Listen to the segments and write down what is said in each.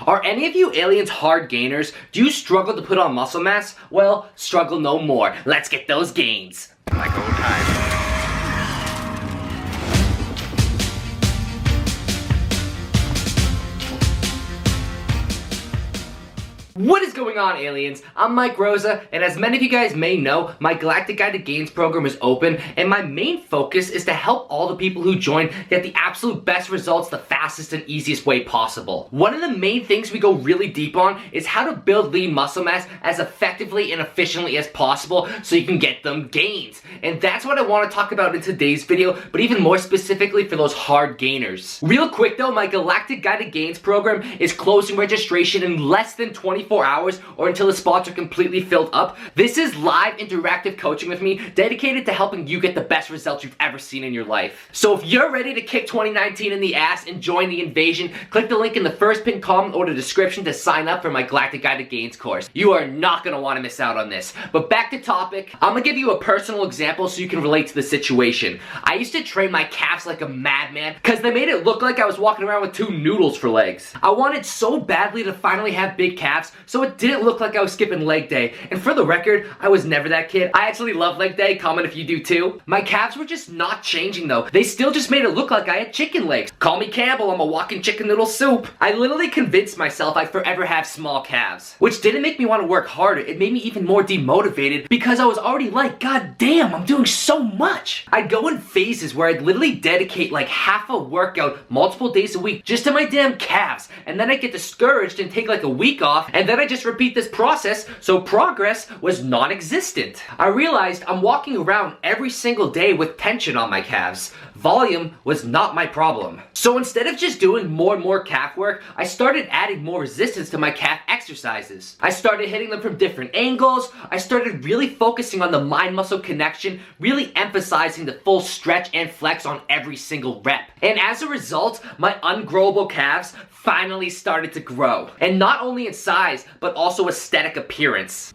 Are any of you aliens hard gainers? Do you struggle to put on muscle mass? Well, struggle no more. Let's get those gains. Like old times. What is going on, aliens? I'm Mike Rosa, and as many of you guys may know, my Galactic Guide to Gains program is open, and my main focus is to help all the people who join get the absolute best results the fastest and easiest way possible. One of the main things we go really deep on is how to build lean muscle mass as effectively and efficiently as possible so you can get them gains. And that's what I want to talk about in today's video, but even more specifically for those hard gainers. Real quick though, my Galactic Guide to Gains program is closing registration in less than 24 hours or until the spots are completely filled up. This is live interactive coaching with me dedicated to helping you get the best results you've ever seen in your life. So if you're ready to kick 2019 in the ass and join the invasion, click the link in the first pinned comment or the description to sign up for my Galactic Guide to Gains course. You are not going to want to miss out on this. But back to topic, I'm going to give you a personal example so you can relate to the situation. I used to train my calves like a madman because they made it look like I was walking around with 2 noodles for legs. I wanted so badly to finally have big calves, so it didn't look like I was skipping leg day. And for the record, I was never that kid. I actually love leg day. Comment if you do too. My calves were just not changing though. They still just made it look like I had chicken legs. Call me Campbell, I'm a walking chicken noodle soup. I literally convinced myself I'd forever have small calves, which didn't make me want to work harder. It made me even more demotivated because I was already like, God damn, I'm doing so much. I'd go in phases where I'd literally dedicate like half a workout multiple days a week just to my damn calves, and then I'd get discouraged and take like a week off, and then I just repeat this process, so progress was non-existent. I realized I'm walking around every single day with tension on my calves. Volume was not my problem. So instead of just doing more and more calf work, I started adding more resistance to my calf exercises. I started hitting them from different angles. I started really focusing on the mind-muscle connection, really emphasizing the full stretch and flex on every single rep. And as a result, my ungrowable calves finally started to grow. And not only in size, but also aesthetic appearance.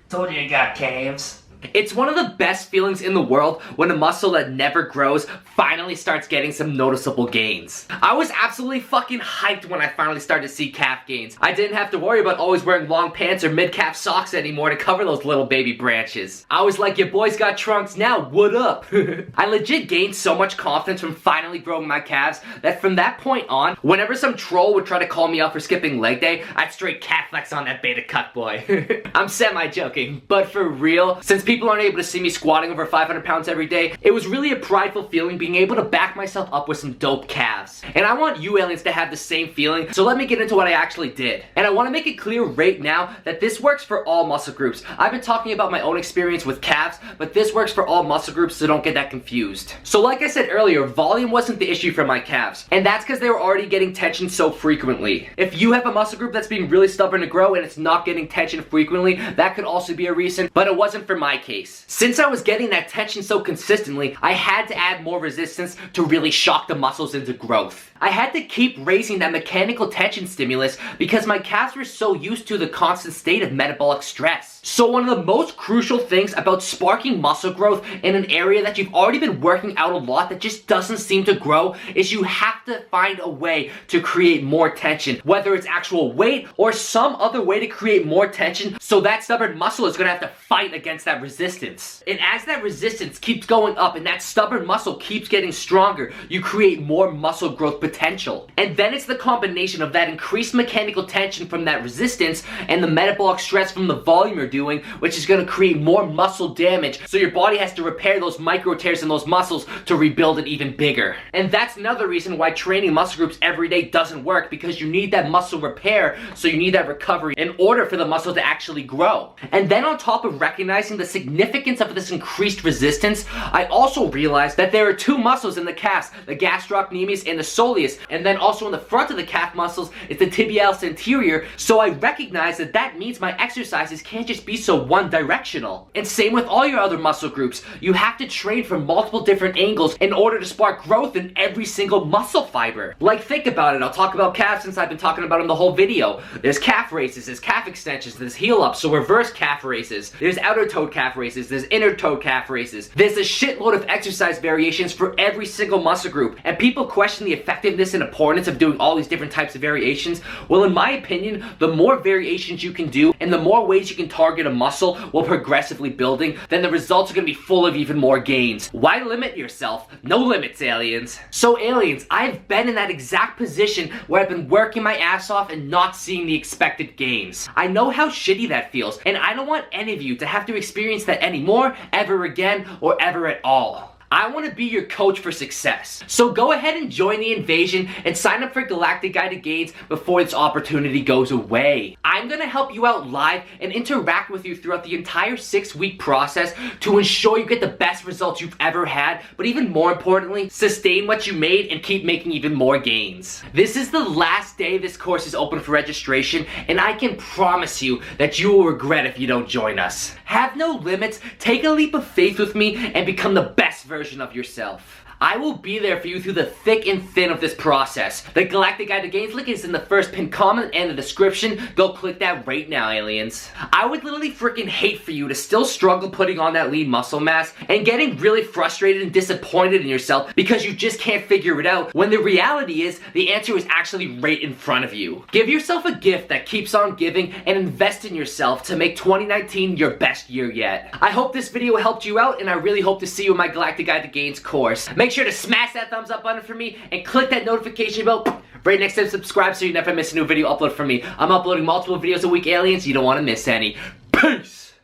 Told you got calves. It's one of the best feelings in the world when a muscle that never grows finally starts getting some noticeable gains. I was absolutely fucking hyped when I finally started to see calf gains. I didn't have to worry about always wearing long pants or mid-calf socks anymore to cover those little baby branches. I was like, your boy's got trunks now, what up? I legit gained so much confidence from finally growing my calves that from that point on, whenever some troll would try to call me out for skipping leg day, I'd straight calf flex on that beta cuck boy. I'm semi-joking, but for real, since people aren't able to see me squatting over 500 pounds every day, it was really a prideful feeling being able to back myself up with some dope calves. And I want you aliens to have the same feeling, so let me get into what I actually did. And I want to make it clear right now that this works for all muscle groups. I've been talking about my own experience with calves, but this works for all muscle groups, so don't get that confused. So like I said earlier, volume wasn't the issue for my calves, and that's because they were already getting tension so frequently. If you have a muscle group that's being really stubborn to grow and it's not getting tension frequently, that could also be a reason, but it wasn't for my case. Since I was getting that tension so consistently, I had to add more resistance to really shock the muscles into growth. I had to keep raising that mechanical tension stimulus because my calves were so used to the constant state of metabolic stress. So one of the most crucial things about sparking muscle growth in an area that you've already been working out a lot that just doesn't seem to grow is you have to find a way to create more tension, whether it's actual weight or some other way to create more tension, so that stubborn muscle is going to have to fight against that resistance. And as that resistance keeps going up and that stubborn muscle keeps getting stronger, you create more muscle growth potential. And then it's the combination of that increased mechanical tension from that resistance and the metabolic stress from the volume you're doing, which is going to create more muscle damage, so your body has to repair those micro tears in those muscles to rebuild it even bigger. And that's another reason why training muscle groups every day doesn't work, because you need that muscle repair, so you need that recovery in order for the muscle to actually grow. And then on top of recognizing the significance of this increased resistance, I also realized that there are 2 muscles in the calves, the gastrocnemius and the soleus, and then also in the front of the calf muscles is the tibialis anterior, so I recognized that that means my exercises can't just be so one-directional. And same with all your other muscle groups. You have to train from multiple different angles in order to spark growth in every single muscle fiber. Like, think about it. I'll talk about calves since I've been talking about them the whole video. There's calf raises, there's calf extensions, there's heel ups, so reverse calf raises. There's outer toe calf calf races, there's inner toe calf races. There's a shitload of exercise variations for every single muscle group, and people question the effectiveness and importance of doing all these different types of variations. Well, in my opinion, the more variations you can do and the more ways you can target a muscle while progressively building, then the results are going to be full of even more gains. Why limit yourself? No limits, aliens. So aliens, I've been in that exact position where I've been working my ass off and not seeing the expected gains. I know how shitty that feels, and I don't want any of you to have to experience that anymore, ever again, or ever at all. I want to be your coach for success. So go ahead and join the invasion and sign up for Galactic Guide to Gains before this opportunity goes away. I'm going to help you out live and interact with you throughout the entire 6-week process to ensure you get the best results you've ever had, but even more importantly, sustain what you made and keep making even more gains. This is the last day this course is open for registration, and I can promise you that you will regret if you don't join us. Have no limits, take a leap of faith with me, and become the best version of yourself. I will be there for you through the thick and thin of this process. The Galactic Guide to Gains link is in the first pinned comment and the description. Go click that right now, aliens. I would literally freaking hate for you to still struggle putting on that lean muscle mass and getting really frustrated and disappointed in yourself because you just can't figure it out, when the reality is the answer is actually right in front of you. Give yourself a gift that keeps on giving and invest in yourself to make 2019 your best year yet. I hope this video helped you out, and I really hope to see you in my Galactic Guide to Gains course. Make sure to smash that thumbs up button for me and click that notification bell right next to subscribe so you never miss a new video upload from me. I'm uploading multiple videos a week, aliens. You don't want to miss any. Peace!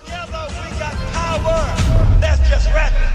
Together we got power. Let's just rap it.